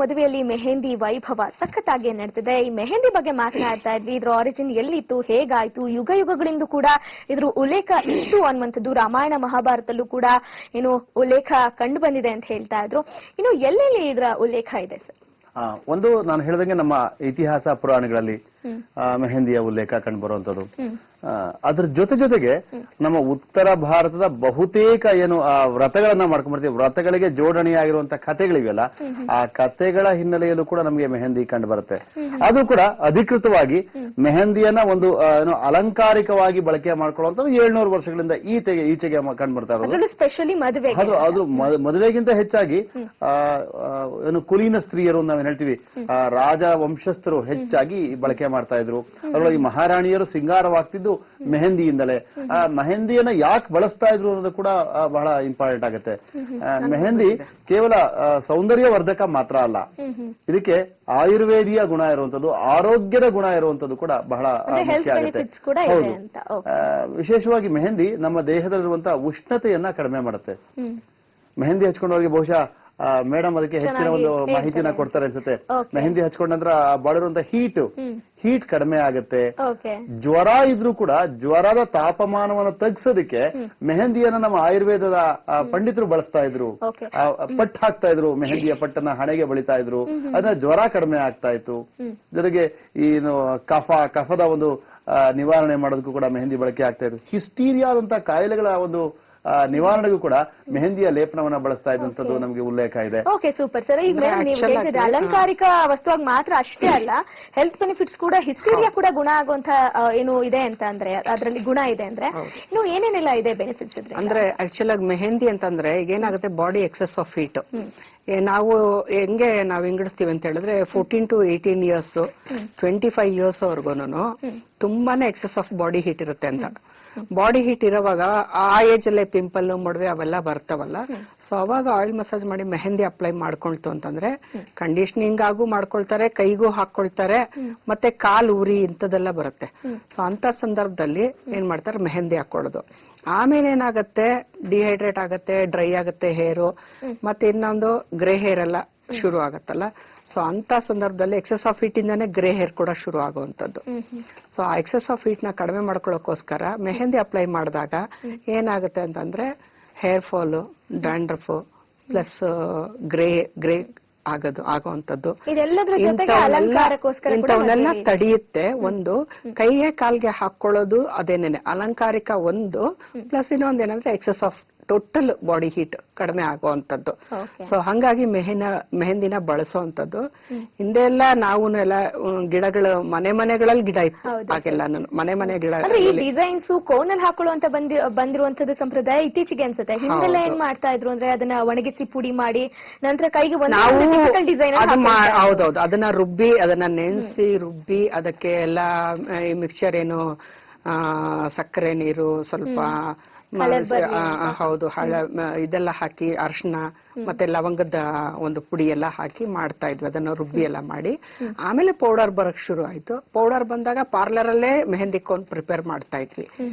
ಮದುವೆಯಲ್ಲಿ ಮೆಹಂದಿ ವೈಭವ ಸಖತ್ತಾಗಿ ನಡೆದಿದೆ. ಈ ಮೆಹಂದಿ ಬಗ್ಗೆ ಮಾತನಾಡ್ತಾ ಇದ್ವಿ. ಇದ್ರ ಆರಿಜಿನ್ ಎಲ್ಲಿತ್ತು, ಹೇಗಾಯ್ತು, ಯುಗ ಯುಗಗಳಿಂದ ಕೂಡ ಇದ್ರ ಉಲ್ಲೇಖ ಇತ್ತು ಅನ್ನುವಂಥದ್ದು ರಾಮಾಯಣ ಮಹಾಭಾರತಲ್ಲೂ ಕೂಡ ಏನು ಉಲ್ಲೇಖ ಕಂಡು ಬಂದಿದೆ ಅಂತ ಹೇಳ್ತಾ ಇದ್ರು. ಇನ್ನು ಎಲ್ಲೆಲ್ಲಿ ಇದರ ಉಲ್ಲೇಖ ಇದೆ ಸರ್? ಒಂದು ನಾನು ಹೇಳಿದಂಗೆ ನಮ್ಮ ಇತಿಹಾಸ ಪುರಾಣಗಳಲ್ಲಿ ಮೆಹಂದಿಯ ಉಲ್ಲೇಖ ಕಂಡು ಬರುವಂತದ್ದು. ಅದ್ರ ಜೊತೆಗೆ ನಮ್ಮ ಉತ್ತರ ಭಾರತದ ಬಹುತೇಕ ಏನು ವ್ರತಗಳನ್ನ ಮಾಡ್ಕೊಂಡ್ಬರ್ತೀವಿ, ವ್ರತಗಳಿಗೆ ಜೋಡಣೆಯಾಗಿರುವಂತಹ ಕಥೆಗಳಿವೆಯಲ್ಲ, ಆ ಕಥೆಗಳ ಹಿನ್ನೆಲೆಯಲ್ಲೂ ಕೂಡ ನಮಗೆ ಮೆಹಂದಿ ಕಂಡು ಬರುತ್ತೆ. ಅದು ಕೂಡ ಅಧಿಕೃತವಾಗಿ ಮೆಹಂದಿಯನ್ನ ಒಂದು ಏನು ಅಲಂಕಾರಿಕವಾಗಿ ಬಳಕೆ ಮಾಡ್ಕೊಳ್ಳುವಂಥದ್ದು 700 ವರ್ಷಗಳಿಂದ ಈಚೆಗೆ ಕಂಡು ಬರ್ತಾ ಇರೋದು. ಸ್ಪೆಷಲಿ ಮದುವೆ, ಅದು ಮದುವೆಗಿಂತ ಹೆಚ್ಚಾಗಿ ಏನು ಕುಲೀನ ಸ್ತ್ರೀಯರು ನಾವೇನ್ ಹೇಳ್ತೀವಿ, ರಾಜ ವಂಶಸ್ಥರು ಹೆಚ್ಚಾಗಿ ಬಳಕೆ ಮಾಡ್ತಾ ಇದ್ರು. ಅದರೊಳಗೆ ಮಹಾರಾಣಿಯರು ಸಿಂಗಾರವಾಗ್ತಿದ್ದು ಮೆಹಂದಿಯಿಂದಲೇ. ಆ ಮೆಹಂದಿಯನ್ನ ಯಾಕೆ ಬಳಸ್ತಾ ಇದ್ರು ಅನ್ನೋದು ಕೂಡ ಬಹಳ ಇಂಪಾರ್ಟೆಂಟ್ ಆಗುತ್ತೆ. ಮೆಹಂದಿ ಕೇವಲ ಸೌಂದರ್ಯವರ್ಧಕ ಮಾತ್ರ ಅಲ್ಲ, ಇದಕ್ಕೆ ಆಯುರ್ವೇದಿಯ ಗುಣ ಇರುವಂತದ್ದು, ಆರೋಗ್ಯದ ಗುಣ ಇರುವಂತದ್ದು ಕೂಡ ಬಹಳ ಮುಖ್ಯ ಆಗುತ್ತೆ. ಹೌದು, ವಿಶೇಷವಾಗಿ ಮೆಹಂದಿ ನಮ್ಮ ದೇಹದಲ್ಲಿರುವಂತಹ ಉಷ್ಣತೆಯನ್ನ ಕಡಿಮೆ ಮಾಡುತ್ತೆ. ಮೆಹಂದಿ ಹಚ್ಕೊಂಡವ್ರಿಗೆ ಬಹುಶಃ ಮೇಡಮ್ ಅದಕ್ಕೆ ಹೆಚ್ಚಿನ ಒಂದು ಮಾಹಿತಿನ ಕೊಡ್ತಾರೆ ಅನ್ಸುತ್ತೆ. ಮೆಹಂದಿ ಹಚ್ಕೊಂಡ ನಂತರ ಬಾಡಿರುವಂತ ಹೀಟ್ ಕಡಿಮೆ ಆಗುತ್ತೆ. ಜ್ವರ ಇದ್ರೂ ಕೂಡ ಜ್ವರದ ತಾಪಮಾನವನ್ನು ತಗ್ಸೋದಕ್ಕೆ ಮೆಹಂದಿಯನ್ನ ನಮ್ಮ ಆಯುರ್ವೇದದ ಪಂಡಿತರು ಬಳಸ್ತಾ ಇದ್ರು. ಪಟ್ಟು ಹಾಕ್ತಾ ಇದ್ರು, ಮೆಹಂದಿಯ ಪಟ್ಟನ್ನ ಹಣೆಗೆ ಬಳಿತಾ ಇದ್ರು. ಅದನ್ನ ಜ್ವರ ಕಡಿಮೆ ಆಗ್ತಾ ಇತ್ತು. ಜೊತೆಗೆ ಏನು ಕಫದ ಒಂದು ನಿವಾರಣೆ ಮಾಡೋದಕ್ಕೂ ಕೂಡ ಮೆಹಂದಿ ಬಳಕೆ ಆಗ್ತಾ ಇತ್ತು. ಹಿಸ್ಟೀರಿಯಾದಂತ ಕಾಯಿಲೆಗಳ ಒಂದು ನಿವಾರಣೆಗೂ ಕೂಡ ಮೆಹಂದಿಯ ಲೇಪನವನ್ನ ಬಳಸ್ತಾ ಇದ್ದಂಥದ್ದು ನಮಗೆ ಉಲ್ಲೇಖ ಇದೆ. Okay, super sir. ಈಗ ಅಲಂಕಾರಿಕ ವಸ್ತುವಾಗಿ ಮಾತ್ರ ಅಷ್ಟೇ ಅಲ್ಲ, ಹೆಲ್ತ್ ಬೆನಿಫಿಟ್ಸ್ ಕೂಡ, ಹಿಸ್ಟೀರಿಯಾ ಕೂಡ ಗುಣ ಆಗುವಂತ ಏನು ಇದೆ ಅಂತ ಅಂದ್ರೆ, ಅದರಲ್ಲಿ ಗುಣ ಇದೆ ಅಂದ್ರೆ ಇನ್ನು ಏನೇನೆಲ್ಲ ಇದೆ ಬೆನಿಫಿಟ್ಸ್ ಅಂದ್ರೆ? ಆಕ್ಚುಲ್ ಆಗಿ ಮೆಹಂದಿ ಅಂತಂದ್ರೆ ಈಗ ಏನಾಗುತ್ತೆ, ಬಾಡಿ ಎಕ್ಸೆಸ್ ಆಫ್ ಹೀಟ್ ನಾವು ನಾವು ಹಿಂಗಡಿಸ್ತೀವಿ ಅಂತ ಹೇಳಿದ್ರೆ 14 to 18 years 25 years ವರ್ಗೂನು ತುಂಬಾನೇ ಎಕ್ಸೆಸ್ ಆಫ್ ಬಾಡಿ ಹೀಟ್ ಇರುತ್ತೆ ಅಂತ. ಬಾಡಿ ಹೀಟ್ ಇರೋವಾಗ ಆ ಏಜ್ ಅಲ್ಲೇ ಪಿಂಪಲ್, ಮೊಡವೆ ಅವೆಲ್ಲ ಬರ್ತಾವಲ್ಲ, ಸೊ ಅವಾಗ ಆಯಿಲ್ ಮಸಾಜ್ ಮಾಡಿ ಮೆಹಂದಿ ಅಪ್ಲೈ ಮಾಡ್ಕೊಳ್ತು ಅಂತಂದ್ರೆ ಕಂಡೀಷನಿಂಗ್ ಆಗು ಮಾಡ್ಕೊಳ್ತಾರೆ, ಕೈಗೂ ಹಾಕೊಳ್ತಾರೆ, ಮತ್ತೆ ಕಾಲು ಉರಿ ಇಂಥದೆಲ್ಲ ಬರುತ್ತೆ. ಸೊ ಅಂತ ಸಂದರ್ಭದಲ್ಲಿ ಏನ್ ಮಾಡ್ತಾರೆ, ಮೆಹಂದಿ ಹಾಕೊಳ್ಳೋದು. ಆಮೇಲೆ ಏನಾಗತ್ತೆ, ಡಿಹೈಡ್ರೇಟ್ ಆಗತ್ತೆ, ಡ್ರೈ ಆಗತ್ತೆ ಹೇರು, ಮತ್ತೆ ಇನ್ನೊಂದು ಗ್ರೇ ಹೇರ್ ಎಲ್ಲ ಶುರು ಆಗತ್ತಲ್ಲ. ಸೊ ಅಂತ ಸಂದರ್ಭದಲ್ಲಿ ಎಕ್ಸೆಸ್ ಆಫ್ ಹೀಟ್ ಇಂದಾನೆ ಗ್ರೇ ಹೇರ್ ಕೂಡ ಶುರು ಆಗುವಂತದ್ದು. ಸೊ ಆ ಎಕ್ಸೆಸ್ ಆಫ್ ಹೀಟ್ ನ ಕಡಿಮೆ ಮಾಡ್ಕೊಳ್ಳೋಕೋಸ್ಕರ ಮೆಹಂದಿ ಅಪ್ಲೈ ಮಾಡಿದಾಗ ಏನಾಗುತ್ತೆ ಅಂತಂದ್ರೆ hair fall, dandruff plus grey ಆಗುವಂತದ್ದು ಇಂಥವನ್ನೆಲ್ಲ ತಡೆಯುತ್ತೆ. ಒಂದು ಕೈಗೆ ಕಾಲ್ಗೆ ಹಾಕೊಳ್ಳೋದು ಅದೇನೇನೆ ಅಲಂಕಾರಿಕ ಒಂದು, ಪ್ಲಸ್ ಇನ್ನೊಂದೇನಂದ್ರೆ excess of total body heat ಕಡಿಮೆ ಆಗುವಂತದ್ದು. ಸೊ ಹಂಗಾಗಿ ಮೆಹಂದಿನ ಬಳಸುವಂತದ್ದು. ಹಿಂದೆಲ್ಲ ನಾವು ಎಲ್ಲ ಗಿಡಗಳು ಮನೆಗಳಲ್ಲಿ ಗಿಡ ಇತ್ತು, ಹಾಗೆಲ್ಲ ಮನೆ ಗಿಡ. ಡಿಸೈನ್ಸ್ ಕೋನಲ್ಲಿ ಹಾಕೊಳ್ಳುವಂತ ಬಂದಿರುವಂತದ್ದು ಸಂಪ್ರದಾಯ ಇತ್ತೀಚೆಗೆ ಅನ್ಸುತ್ತೆ. ಹಿಂದೆಲ್ಲ ಏನ್ ಮಾಡ್ತಾ ಇದ್ರು ಅಂದ್ರೆ ಅದನ್ನ ಒಣಗಿಸಿ ಪುಡಿ ಮಾಡಿ ನಂತರ ಕೈಗೆ ಡಿಸೈನ್. ಹೌದೌದು, ಅದನ್ನ ರುಬ್ಬಿ, ಅದನ್ನ ನೆನೆಸಿ ರುಬ್ಬಿ, ಅದಕ್ಕೆ ಎಲ್ಲ ಮಿಕ್ಸ್ಚರ್ ಏನು ಸಕ್ಕರೆ ನೀರು ಸ್ವಲ್ಪ ಹೌದು ಇದೆಲ್ಲ ಹಾಕಿ ಅರ್ಶಿನ ಮತ್ತೆ ಲವಂಗದ ಒಂದು ಪುಡಿ ಎಲ್ಲ ಹಾಕಿ ಮಾಡ್ತಾ ಇದ್ವಿ. ಅದನ್ನ ರುಬ್ಬಿ ಎಲ್ಲ ಮಾಡಿ ಆಮೇಲೆ ಪೌಡರ್ ಬರಕ್ ಶುರು ಆಯ್ತು. ಪೌಡರ್ ಬಂದಾಗ ಪಾರ್ಲರ್ ಅಲ್ಲೇ ಮೆಹಂದಿ ಕೋನ್ ಪ್ರಿಪೇರ್ ಮಾಡ್ತಾ ಇದ್ವಿ.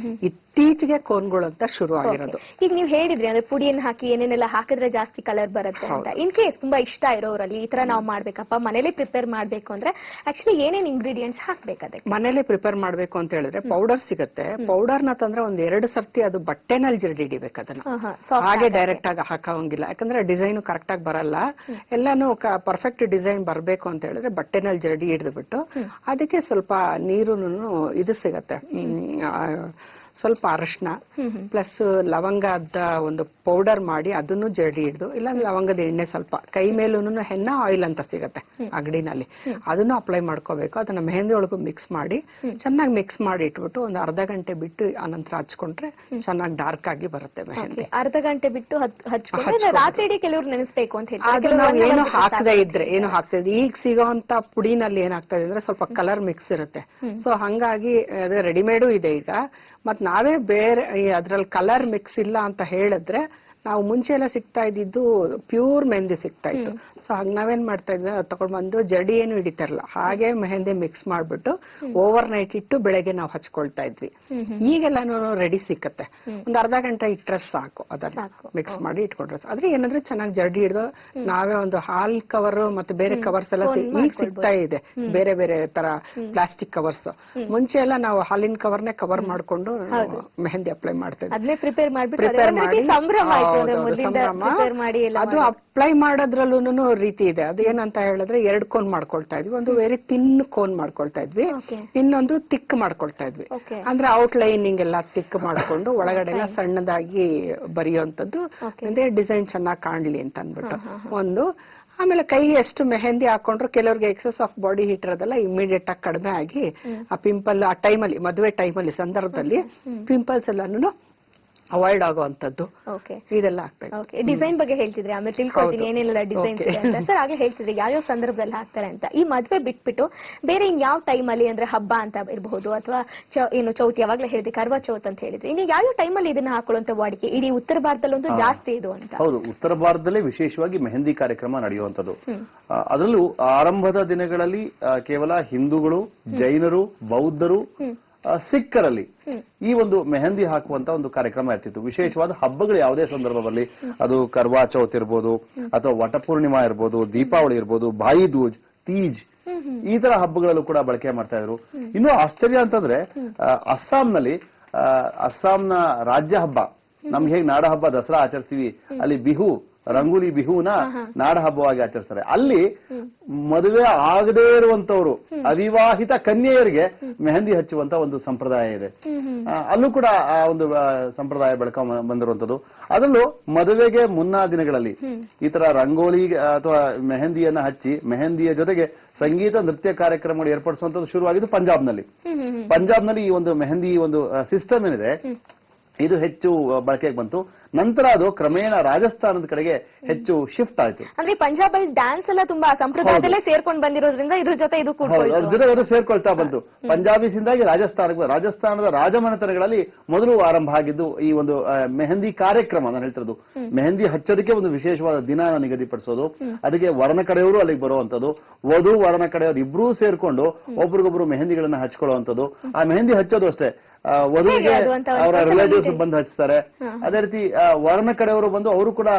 ಇತ್ತೀಚೆಗೆ ಕೋನ್ಗಳು ಅಂತ ಶುರು ಆಗಿರೋದು. ಈಗ ನೀವು ಹೇಳಿದ್ರಿ ಅಂದ್ರೆ ಪುಡಿಯನ್ನು ಹಾಕಿ ಏನೇನೆಲ್ಲ ಹಾಕಿದ್ರೆ ಜಾಸ್ತಿ ಕಲರ್ ಬರುತ್ತೆ ಅಂತ. ಇನ್ ಕೇಸ್ ತುಂಬಾ ಇಷ್ಟ ಇರೋರಲ್ಲಿ ಈ ತರ ನಾವು ಮಾಡ್ಬೇಕಪ್ಪ, ಮನೇಲಿ ಪ್ರಿಪೇರ್ ಮಾಡ್ಬೇಕು ಅಂದ್ರೆ ಆಕ್ಚುಲಿ ಏನೇನ್ ಇಂಗ್ರೀಡಿಯೆಂಟ್ಸ್ ಹಾಕ್ಬೇಕಾದ್ರೆ? ಮನೇಲಿ ಪ್ರಿಪೇರ್ ಮಾಡ್ಬೇಕು ಅಂತ ಹೇಳಿದ್ರೆ ಪೌಡರ್ ಸಿಗುತ್ತೆ. ಪೌಡರ್ ನ ತಂದ್ರೆ ಒಂದ್ 2 ಸರ್ತಿ ಅದು ಬಟ್ಟೆನಲ್ಲಿ ಜರಡಿ ಹಿಡಿಬೇಕು. ಅದನ್ನ ಹಾಗೆ ಡೈರೆಕ್ಟ್ ಆಗಿ ಹಾಕೋಂಗಿಲ್ಲ, ಯಾಕಂದ್ರೆ ಡಿಸೈನ್ ಕರೆಕ್ಟ್ ಆಗಿ ಬರಲ್ಲ. ಎಲ್ಲಾನು ಪರ್ಫೆಕ್ಟ್ ಡಿಸೈನ್ ಬರ್ಬೇಕು ಅಂತ ಹೇಳಿದ್ರೆ ಬಟ್ಟೆನಲ್ಲಿ ಜರಡಿ ಹಿಡಿದ್ಬಿಟ್ಟು ಅದಕ್ಕೆ ಸ್ವಲ್ಪ ನೀರು ಇದು ಸಿಗತ್ತೆ, ಸ್ವಲ್ಪ ಅರಶಿನ ಪ್ಲಸ್ ಲವಂಗದ ಒಂದು ಪೌಡರ್ ಮಾಡಿ ಅದನ್ನು ಜರಡಿ ಹಿಡಿದು, ಇಲ್ಲ ಲವಂಗದ ಎಣ್ಣೆ ಸ್ವಲ್ಪ ಕೈ ಮೇಲೂ ಹೆನ್ನ ಆಯಿಲ್ ಅಂತ ಸಿಗತ್ತೆ ಅಂಗಡಿನಲ್ಲಿ, ಅದನ್ನು ಅಪ್ಲೈ ಮಾಡ್ಕೋಬೇಕು. ಅದನ್ನ ಮೆಹಂದಿ ಒಳಗೂ ಮಿಕ್ಸ್ ಮಾಡಿ ಚೆನ್ನಾಗಿ ಮಿಕ್ಸ್ ಮಾಡಿ ಇಟ್ಬಿಟ್ಟು ಒಂದು ಅರ್ಧ ಗಂಟೆ ಬಿಟ್ಟು ಆನಂತರ ಹಚ್ಕೊಂಡ್ರೆ ಚೆನ್ನಾಗಿ ಡಾರ್ಕ್ ಆಗಿ ಬರುತ್ತೆ ಮೆಹಂದಿ. ಅರ್ಧ ಗಂಟೆ ಬಿಟ್ಟು ಹಚ್ಕೊಂಡ್ರೆ ರಾತ್ರಿ ಕೆಲವರು ನೆನೆಸ್ಬೇಕು ಅಂತ ಹೇಳಿ ನಾವು ಏನು ಹಾಕದೇ ಇದ್ರೆ ಏನು ಹಾಕ್ತಿದ್ವಿ. ಈಗ ಸಿಗೋಂತ ಪುಡಿನಲ್ಲಿ ಏನಾಗ್ತದೆ ಅಂದ್ರೆ ಸ್ವಲ್ಪ ಕಲರ್ ಮಿಕ್ಸ್ ಇರುತ್ತೆ. ಸೊ ಹಂಗಾಗಿ ಅದೇ ರೆಡಿಮೇಡು ಇದೆ ಈಗ. ಮತ್ ನಾವೇ ಬೇರೆ ಅದ್ರಲ್ಲಿ ಕಲರ್ ಮಿಕ್ಸ್ ಇಲ್ಲ ಅಂತ ಹೇಳಿದ್ರೆ ನಾವು ಮುಂಚೆ ಎಲ್ಲ ಸಿಗ್ತಾ ಇದ್ದಿದ್ದು ಪ್ಯೂರ್ ಮೆಹಂದಿ ಸಿಗ್ತಾ ಇತ್ತು. ಸೊ ಹಾಗೆ ನಾವೇನ್ ಮಾಡ್ತಾ ಇದ್ವಿ, ತಗೊಂಡ್ ಬಂದು ಜಡಿ ಏನು ಹಿಡಿತಾರಲ್ಲ ಹಾಗೆ ಮೆಹಂದಿ ಮಿಕ್ಸ್ ಮಾಡ್ಬಿಟ್ಟು ಓವರ್ ನೈಟ್ ಇಟ್ಟು ಬೆಳಗ್ಗೆ ನಾವು ಹಚ್ಕೊಳ್ತಾ ಇದ್ವಿ. ಈಗೆಲ್ಲ ರೆಡಿ ಸಿಕ್ಕತ್ತೆ, ಒಂದ್ ಅರ್ಧ ಗಂಟೆ ಇಟ್ಟರೆ ಸಾಕು, ಅದನ್ನ ಮಿಕ್ಸ್ ಮಾಡಿ ಇಟ್ಕೊಂಡ್ರೆ. ಆದ್ರೆ ಏನಂದ್ರೆ ಚೆನ್ನಾಗಿ ಜಡಿ ಹಿಡಿದು ನಾವೇ ಒಂದು ಹಾಲ್ ಕವರ್ ಮತ್ತೆ ಬೇರೆ ಕವರ್ಸ್ ಎಲ್ಲ ಈಗ ಸಿಗ್ತಾ ಇದೆ, ಬೇರೆ ಬೇರೆ ತರ ಪ್ಲಾಸ್ಟಿಕ್ ಕವರ್ಸ್. ಮುಂಚೆ ಎಲ್ಲ ನಾವು ಹಾಲಿನ ಕವರ್ನೇ ಕವರ್ ಮಾಡ್ಕೊಂಡು ಮೆಹಂದಿ ಅಪ್ಲೈ ಮಾಡ್ತಾ ಇದ್ವಿ. ಪ್ರಿಪೇರ್ ಮಾಡಿ ಅದು ಅಪ್ಲೈ ಮಾಡೋದ್ರಲ್ಲೂ ರೀತಿ ಇದೆ. ಅದೇನಂತ ಹೇಳಿದ್ರೆ 2 ಕೋನ್ ಮಾಡ್ಕೊಳ್ತಾ ಇದ್ವಿ. ಒಂದು ವೆರಿ ತಿನ್ ಕೋನ್ ಮಾಡ್ಕೊಳ್ತಾ ಇದ್ವಿ, ಇನ್ನೊಂದು ತಿಕ್ ಮಾಡ್ಕೊಳ್ತಾ ಇದ್ವಿ. ಅಂದ್ರೆ ಔಟ್ಲೈನಿಂಗ್ ಎಲ್ಲ ತಿಕ್ ಮಾಡ್ಕೊಂಡು ಒಳಗಡೆ ಎಲ್ಲ ಸಣ್ಣದಾಗಿ ಬರೆಯುವಂತದ್ದು, ಅಂದ್ರೆ ಡಿಸೈನ್ ಚೆನ್ನಾಗಿ ಕಾಣ್ಲಿ ಅಂತ ಅಂದ್ಬಿಟ್ಟು ಒಂದು. ಆಮೇಲೆ ಕೈ ಎಷ್ಟು ಮೆಹಂದಿ ಹಾಕೊಂಡ್ರು ಕೆಲವ್ರಿಗೆ ಎಕ್ಸೆಸ್ ಆಫ್ ಬಾಡಿ ಹೀಟ್ ಇರೋದಲ್ಲ ಇಮಿಡಿಯೇಟ್ ಆಗಿ ಕಡಿಮೆ ಆಗಿ ಆ ಪಿಂಪಲ್ ಆ ಟೈಮಲ್ಲಿ ಮದುವೆ ಟೈಮಲ್ಲಿ ಸಂದರ್ಭದಲ್ಲಿ ಪಿಂಪಲ್ಸ್ ಎಲ್ಲಾನು ಅವಾಯ್ಡ್ ಆಗುವಂತದ್ದು ಇದೆಲ್ಲ ಆಗ್ತದೆ. ಡಿಸೈನ್ ಬಗ್ಗೆ ಹೇಳ್ತಿದ್ರಿ, ಆಮೇಲೆ ತಿಳ್ಕೊಳ್ತೀನಿ ಏನೆಲ್ಲ ಡಿಸೈನ್ಸ್ ಇದೆ ಅಂತ. ಸರ್ ಹಾಗೆ ಹೇಳ್ತಿದ್ರಿ ಯಾವ್ಯಾವ ಸಂದರ್ಭದಲ್ಲಿ ಹಾಕ್ತಾರೆ ಅಂತ. ಈ ಮದ್ವೆ ಬಿಟ್ಬಿಟ್ಟು ಬೇರೆ ಇನ್ ಯಾವ ಟೈಮ್ ಅಲ್ಲಿ, ಅಂದ್ರೆ ಹಬ್ಬ ಅಂತ ಇರಬಹುದು ಅಥವಾ ಏನು ಚೌತಿ, ಯಾವಾಗ್ಲೇ ಹೇಳಿದ್ರಿ ಕರ್ವಾ ಚೌತ್ ಅಂತ ಹೇಳಿದ್ರಿ, ಇನ್ನು ಯಾವ್ಯಾವ ಟೈಮ್ ಅಲ್ಲಿ ಇದನ್ನ ಹಾಕೊಳ್ಳುವಂತ ವಾಡಿಕೆ ಇಡೀ ಉತ್ತರ ಭಾರತದಲ್ಲಿ ಜಾಸ್ತಿ ಇದು ಅಂತ? ಹೌದು, ಉತ್ತರ ಭಾರತದಲ್ಲಿ ವಿಶೇಷವಾಗಿ ಮೆಹಂದಿ ಕಾರ್ಯಕ್ರಮ ನಡೆಯುವಂತದ್ದು. ಅದರಲ್ಲೂ ಆರಂಭದ ದಿನಗಳಲ್ಲಿ ಕೇವಲ ಹಿಂದೂಗಳು, ಜೈನರು, ಬೌದ್ಧರು, ಸಿಖ್ಖರಲ್ಲಿ ಈ ಒಂದು ಮೆಹಂದಿ ಹಾಕುವಂತ ಒಂದು ಕಾರ್ಯಕ್ರಮ ಇರ್ತಿತ್ತು. ವಿಶೇಷವಾದ ಹಬ್ಬಗಳು ಯಾವುದೇ ಸಂದರ್ಭದಲ್ಲಿ, ಅದು ಕರ್ವಾ ಚೌತ್ ಇರ್ಬೋದು ಅಥವಾ ವಟಪೂರ್ಣಿಮಾ ಇರ್ಬೋದು, ದೀಪಾವಳಿ ಇರ್ಬೋದು, ಭಾಯಿ ದೂಜ್, ತೀಜ್, ಈ ತರ ಹಬ್ಬಗಳಲ್ಲೂ ಕೂಡ ಬಳಕೆ ಮಾಡ್ತಾ ಇದ್ರು. ಇನ್ನು ಆಶ್ಚರ್ಯ ಅಂತಂದ್ರೆ ಅಸ್ಸಾಂನಲ್ಲಿ, ಅಸ್ಸಾಂನ ರಾಜ್ಯ ಹಬ್ಬ, ನಮ್ಗೆ ಹೇಗೆ ನಾಡ ಹಬ್ಬ ದಸರಾ ಆಚರಿಸ್ತೀವಿ, ಅಲ್ಲಿ ಬಿಹು, ರಂಗೋಲಿ ಬಿಹುನ ನಾಡ ಹಬ್ಬವಾಗಿ ಆಚರಿಸ್ತಾರೆ. ಅಲ್ಲಿ ಮದುವೆ ಆಗದೇ ಇರುವಂತವ್ರು ಅವಿವಾಹಿತ ಕನ್ಯೆಯರಿಗೆ ಮೆಹಂದಿ ಹಚ್ಚುವಂತ ಒಂದು ಸಂಪ್ರದಾಯ ಇದೆ. ಅಲ್ಲೂ ಕೂಡ ಆ ಒಂದು ಸಂಪ್ರದಾಯ ಬೆಳ್ಕೊಂಡ್ ಬಂದಿರುವಂತದ್ದು. ಅದರಲ್ಲೂ ಮದುವೆಗೆ ಮುನ್ನಾ ದಿನಗಳಲ್ಲಿ ಈ ತರ ರಂಗೋಲಿ ಅಥವಾ ಮೆಹಂದಿಯನ್ನ ಹಚ್ಚಿ ಮೆಹಂದಿಯ ಜೊತೆಗೆ ಸಂಗೀತ ನೃತ್ಯ ಕಾರ್ಯಕ್ರಮಗಳು ಏರ್ಪಡಿಸುವಂತದ್ದು ಶುರುವಾಗಿದ್ದು ಪಂಜಾಬ್ನಲ್ಲಿ. ಪಂಜಾಬ್ನಲ್ಲಿ ಈ ಒಂದು ಮೆಹಂದಿ ಒಂದು ಸಿಸ್ಟಮ್ ಏನಿದೆ ಇದು ಹೆಚ್ಚು ಬಳಕೆಗೆ ಬಂತು. ನಂತರ ಅದು ಕ್ರಮೇಣ ರಾಜಸ್ಥಾನದ ಕಡೆಗೆ ಹೆಚ್ಚು ಶಿಫ್ಟ್ ಆಯ್ತು. ಅಂದ್ರೆ ಪಂಜಾಬ್ ಅಲ್ಲಿ ಡ್ಯಾನ್ಸ್ ಎಲ್ಲ ತುಂಬಾ ಸಂಪ್ರದಾಯದಲ್ಲೇ ಸೇರ್ಕೊಂಡು ಬಂದಿರೋದ್ರಿಂದ ಇದ್ರ ಜೊತೆ ಇದು ಜೊತೆ ಸೇರ್ಕೊಳ್ತಾ ಬಂತು. ಪಂಜಾಬಿಸಿಂದಾಗಿ ರಾಜಸ್ಥಾನದ ರಾಜಮನೆತನಗಳಲ್ಲಿ ಮೊದಲು ಆರಂಭ ಆಗಿದ್ದು ಈ ಒಂದು ಮೆಹಂದಿ ಕಾರ್ಯಕ್ರಮ. ನಾನು ಹೇಳ್ತಿರೋದು ಮೆಹಂದಿ ಹಚ್ಚೋದಕ್ಕೆ ಒಂದು ವಿಶೇಷವಾದ ದಿನ ನಿಗದಿಪಡಿಸೋದು, ಅದಕ್ಕೆ ವರನ ಕಡೆಯವರು ಅಲ್ಲಿಗೆ ಬರುವಂತದ್ದು, ವಧು ವರನ ಕಡೆಯವರು ಇಬ್ರು ಸೇರ್ಕೊಂಡು ಒಬ್ರಿಗೊಬ್ರು ಮೆಹಂದಿಗಳನ್ನ ಹಚ್ಕೊಳ್ಳುವಂಥದ್ದು. ಆ ಮೆಹಂದಿ ಹಚ್ಚೋದು ಅಷ್ಟೇ ವಧುವಿಗೆ ಅವರ ರಿಲೇಟಿವ್ಸ್ ಬಂದು ಹಚ್ತಾರೆ. ಅದೇ ರೀತಿ ವರನ ಕಡೆಯವರು ಬಂದು ಅವರು ಕೂಡ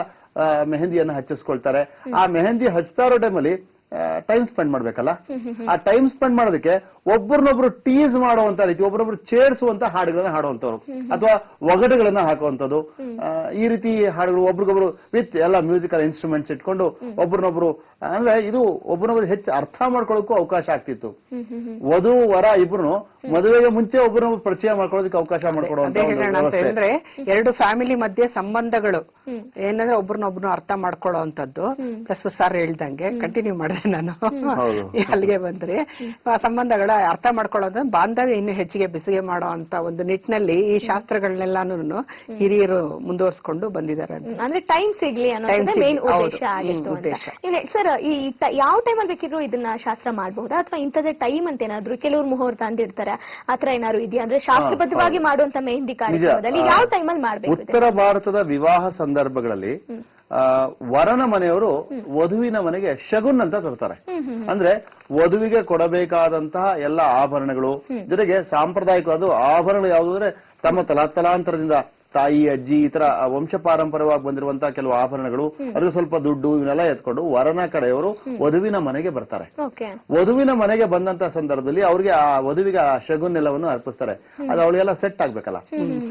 ಮೆಹಂದಿಯನ್ನು ಹಚ್ಚಿಸ್ಕೊಳ್ತಾರೆ. ಆ ಮೆಹಂದಿ ಹಚ್ತಾ ಇರೋ ಟೈಮಲ್ಲಿ ಟೈಮ್ ಸ್ಪೆಂಡ್ ಮಾಡ್ಬೇಕಲ್ಲ, ಆ ಟೈಮ್ ಸ್ಪೆಂಡ್ ಮಾಡೋದಕ್ಕೆ ಒಬ್ಬರನ್ನೊಬ್ರು ಟೀಸ್ ಮಾಡುವಂತ ರೀತಿ, ಒಬ್ಬರೊಬ್ರು ಚೇರ್ಸುವಂತ ಹಾಡುಗಳನ್ನ ಹಾಡುವಂತವ್ರು ಅಥವಾ ಒಗಟುಗಳನ್ನ ಹಾಕುವಂಥದ್ದು. ಈ ರೀತಿ ಹಾಡುಗಳು ಒಬ್ರಿಗೊಬ್ರು ವಿತ್ ಎಲ್ಲ ಮ್ಯೂಸಿಕಲ್ ಇನ್ಸ್ಟ್ರೂಮೆಂಟ್ಸ್ ಇಟ್ಕೊಂಡು ಒಬ್ರನ್ನೊಬ್ರು, ಅಂದ್ರೆ ಇದು ಒಬ್ಬರೊಬ್ರು ಹೆಚ್ಚು ಅರ್ಥ ಮಾಡ್ಕೊಳ್ಳೋಕ್ಕೂ ಅವಕಾಶ ಆಗ್ತಿತ್ತು. ವಧು ವರ ಇಬ್ರು ಮದುವೆಗೆ ಮುಂಚೆ ಒಬ್ಬರೊಬ್ರು ಪರಿಚಯ ಮಾಡ್ಕೊಳ್ಳೋದಕ್ಕೆ ಅವಕಾಶ ಮಾಡ್ಕೊಳ್ಳೋದ್ರೆ ಎರಡು ಫ್ಯಾಮಿಲಿ ಮಧ್ಯೆ ಸಂಬಂಧಗಳು ಏನಂದ್ರೆ ಒಬ್ರನ್ನೊಬ್ರು ಅರ್ಥ ಮಾಡ್ಕೊಳ್ಳೋವಂಥದ್ದು. ಪ್ಲಸ್ ಸರ್ ಹೇಳ್ದಂಗೆ ಕಂಟಿನ್ಯೂ ಮಾಡಿದ್ರೆ ನಾನು ಅಲ್ಲಿಗೆ ಬಂದ್ರೆ ಸಂಬಂಧಗಳ ಅರ್ಥ ಮಾಡ್ಕೊಳ್ಳೋದು, ಬಾಂಧವ್ಯ ಇನ್ನು ಹೆಚ್ಚಿಗೆ ಬೆಸಿಗೆ ಮಾಡೋ ಅಂತ ಒಂದು ನಿಟ್ಟಿನಲ್ಲಿ ಈ ಶಾಸ್ತ್ರಗಳನ್ನೆಲ್ಲಾನು ಹಿರಿಯರು ಮುಂದುವರ್ಸ್ಕೊಂಡು ಬಂದಿದ್ದಾರೆ. ಅಂದ್ರೆ ಟೈಮ್ ಸಿಗ್ಲಿ ಅನ್ನೋದೇ ಮೇನ್ ಉದ್ದೇಶ ಆಗಿತ್ತು. ಸರ್, ಈ ಯಾವ ಟೈಮಲ್ಲಿ ಬೇಕಿದ್ರು ಇದನ್ನ ಶಾಸ್ತ್ರ ಮಾಡಬಹುದಾ ಅಥವಾ ಇಂಥದೇ ಟೈಮ್ ಅಂತ ಏನಾದ್ರು ಕೆಲವರು ಮುಹೂರ್ತ ಅಂದಿರ್ತಾರೆ, ಆತರ ಏನಾದ್ರು ಇದೆಯಾ? ಅಂದ್ರೆ ಶಾಸ್ತ್ರಬದ್ಧವಾಗಿ ಮಾಡುವಂತ ಮೆಹಂದಿ ಕಾರ್ಯಕ್ರಮದಲ್ಲಿ ಯಾವ ಟೈಮಲ್ಲಿ ಮಾಡಬೇಕು? ಉತ್ತರ ಭಾರತದ ವಿವಾಹ ಸಂದರ್ಭಗಳಲ್ಲಿ ವರನ ಮನೆಯವರು ವಧುವಿನ ಮನೆಗೆ ಶಗುನ್ ಅಂತ ತರ್ತಾರೆ. ಅಂದ್ರೆ ವಧುವಿಗೆ ಕೊಡಬೇಕಾದಂತಹ ಎಲ್ಲ ಆಭರಣಗಳು ಜೊತೆಗೆ ಸಾಂಪ್ರದಾಯಿಕವಾದ ಆಭರಣಗಳು ಯಾವುದು ಅಂದ್ರೆ ತಮ್ಮ ತಲಾಂತರದಿಂದ ತಾಯಿ, ಅಜ್ಜಿ ಈ ತರ ವಂಶ ಪಾರಂಪರ್ಯವಾಗಿ ಬಂದಿರುವಂತಹ ಕೆಲವು ಆಭರಣಗಳು, ಅದು ಸ್ವಲ್ಪ ದುಡ್ಡು ಇವನ್ನೆಲ್ಲ ಎತ್ಕೊಂಡು ವರನ ಕಡೆಯವರು ವಧುವಿನ ಮನೆಗೆ ಬರ್ತಾರೆ. ವಧುವಿನ ಮನೆಗೆ ಬಂದಂತ ಸಂದರ್ಭದಲ್ಲಿ ಅವ್ರಿಗೆ ಆ ವಧುವಿಗೆ ಆ ಶಗುನ್ ಎಲ್ಲವನ್ನು ಅರ್ಪಿಸ್ತಾರೆ. ಅದು ಅವಳಿಗೆಲ್ಲ ಸೆಟ್ ಆಗ್ಬೇಕಲ್ಲ,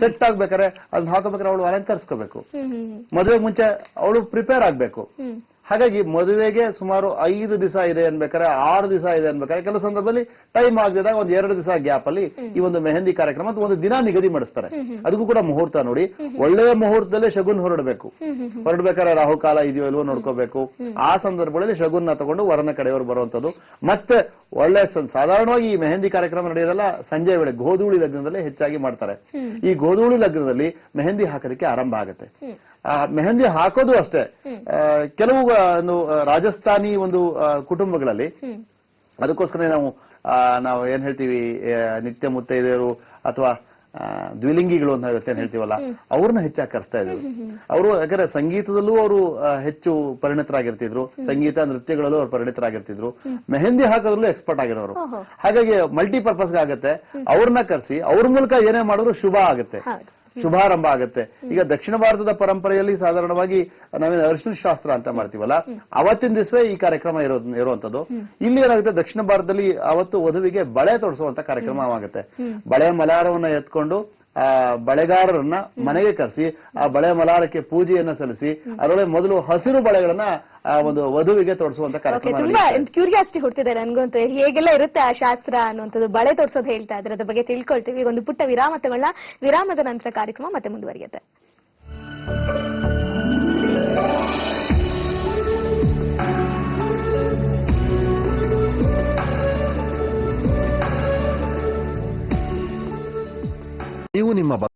ಸೆಟ್ ಆಗ್ಬೇಕಾರೆ ಅದನ್ನ ಹಾಕೋಬೇಕಾದ್ರೆ ಅವಳು ಅಲಂಕರಿಸ್ಕೋಬೇಕು. ಮದುವೆಗೆ ಮುಂಚೆ ಅವಳು ಪ್ರಿಪೇರ್ ಆಗ್ಬೇಕು. ಹಾಗಾಗಿ ಮದುವೆಗೆ ಸುಮಾರು 5 ದಿವಸ ಇದೆ ಅನ್ಬೇಕಾರೆ, 6 ದಿವಸ ಇದೆ ಅನ್ಬೇಕಾರೆ, ಕೆಲವು ಸಂದರ್ಭದಲ್ಲಿ ಟೈಮ್ ಆಗದಿದ್ದಾಗ ಒಂದ್ 2 ದಿವಸ ಗ್ಯಾಪ್ ಅಲ್ಲಿ ಈ ಒಂದು ಮೆಹಂದಿ ಕಾರ್ಯಕ್ರಮ ಒಂದು ದಿನ ನಿಗದಿ ಮಾಡಿಸ್ತಾರೆ. ಅದಕ್ಕೂ ಕೂಡ ಮುಹೂರ್ತ ನೋಡಿ, ಒಳ್ಳೆಯ ಮುಹೂರ್ತದಲ್ಲೇ ಶಗುನ್ ಹೊರಡ್ಬೇಕಾದ್ರೆ ರಾಹುಕಾಲ ಇದೆಯೋ ಇಲ್ವೋ ನೋಡ್ಕೋಬೇಕು. ಆ ಸಂದರ್ಭಗಳಲ್ಲಿ ಶಗುನ್ನ ತಗೊಂಡು ವರನ ಕಡೆಯವರು ಬರುವಂತದ್ದು. ಮತ್ತೆ ಒಳ್ಳೆ ಸಾಧಾರಣವಾಗಿ ಈ ಮೆಹಂದಿ ಕಾರ್ಯಕ್ರಮ ನಡೆಯೋದಲ್ಲ ಸಂಜೆ ವೇಳೆ ಗೋಧೂಳಿ ಲಗ್ನದಲ್ಲೇ ಹೆಚ್ಚಾಗಿ ಮಾಡ್ತಾರೆ. ಈ ಗೋಧೂಳಿ ಲಗ್ನದಲ್ಲಿ ಮೆಹಂದಿ ಹಾಕೋದಕ್ಕೆ ಆರಂಭ ಆಗುತ್ತೆ. ಆ ಮೆಹಂದಿ ಹಾಕೋದು ಅಷ್ಟೇ. ಕೆಲವು ರಾಜಸ್ಥಾನಿ ಒಂದು ಕುಟುಂಬಗಳಲ್ಲಿ ಅದಕ್ಕೋಸ್ಕರ ನಾವು ಏನ್ ಹೇಳ್ತೀವಿ, ನಿತ್ಯ ಮುತ್ತೈದೆಯರು ಅಥವಾ ದ್ವಿಲಿಂಗಿಗಳು ಅಂತ ಏನ್ ಹೇಳ್ತೀವಲ್ಲ ಅವ್ರನ್ನ ಹೆಚ್ಚಾಗಿ ಕರೆಸ್ತಾ ಇದ್ರು. ಅವರು ಯಾಕಂದ್ರೆ ಸಂಗೀತದಲ್ಲೂ ಅವರು ಹೆಚ್ಚು ಪರಿಣಿತರಾಗಿರ್ತಿದ್ರು, ಸಂಗೀತ ನೃತ್ಯಗಳಲ್ಲೂ ಅವ್ರು ಪರಿಣಿತರಾಗಿರ್ತಿದ್ರು, ಮೆಹಂದಿ ಹಾಕೋದ್ರಲ್ಲೂ ಎಕ್ಸ್ಪರ್ಟ್ ಆಗಿರೋರು. ಹಾಗಾಗಿ ಮಲ್ಟಿಪರ್ಪಸ್ ಆಗುತ್ತೆ. ಅವ್ರನ್ನ ಕರೆಸಿ ಅವ್ರ ಮೂಲಕ ಏನೇ ಮಾಡಿದ್ರು ಶುಭ ಆಗುತ್ತೆ, ಶುಭಾರಂಭ ಆಗುತ್ತೆ. ಈಗ ದಕ್ಷಿಣ ಭಾರತದ ಪರಂಪರೆಯಲ್ಲಿ ಸಾಧಾರಣವಾಗಿ ನಾವೇನು ಅರಿಶಿನ ಶಾಸ್ತ್ರ ಅಂತ ಮಾಡ್ತೀವಲ್ಲ, ಅವತ್ತಿನ ದಿವಸ ಈ ಕಾರ್ಯಕ್ರಮ ಇರುವಂತದ್ದು. ಇಲ್ಲಿ ಏನಾಗುತ್ತೆ, ದಕ್ಷಿಣ ಭಾರತದಲ್ಲಿ ಅವತ್ತು ವಧುವಿಗೆ ಬಳೆ ತೊಡಿಸುವಂತ ಕಾರ್ಯಕ್ರಮವಾಗುತ್ತೆ. ಬಳೆ ಮಲಾರವನ್ನ ಎತ್ಕೊಂಡು ಆ ಬಳೆಗಾರರನ್ನ ಮನೆಗೆ ಕರೆಸಿ ಆ ಬಳೆ ಮಲಾರಕ್ಕೆ ಪೂಜೆಯನ್ನ ಸಲ್ಲಿಸಿ ಅದರೊಳಗೆ ಮೊದಲು ಹಸಿರು ಬಳೆಗಳನ್ನ ಆ ಒಂದು ವಧುವಿಗೆ ತೊಡಿಸುವಂತ ಕಾರ್ಯಕ್ರಮ. ತುಂಬಾ ಕ್ಯೂರಿಯಾಸಿಟಿ ಹುಡ್ತಿದೆ ನನ್ಗಂತೂ, ಹೇಗೆಲ್ಲ ಇರುತ್ತೆ ಆ ಶಾಸ್ತ್ರ ಅನ್ನುವಂಥದ್ದು. ಬಳೆ ತೊಡ್ಸೋದು ಹೇಳ್ತಾ ಇದ್ರೆ ಅದ್ರ ಬಗ್ಗೆ ತಿಳ್ಕೊಳ್ತೀವಿ. ಒಂದು ಪುಟ್ಟ ವಿರಾಮ ತಗೊಳ್ಳ. ವಿರಾಮದ ನಂತರ ಕಾರ್ಯಕ್ರಮ ಮತ್ತೆ ಮುಂದುವರಿಯುತ್ತೆ.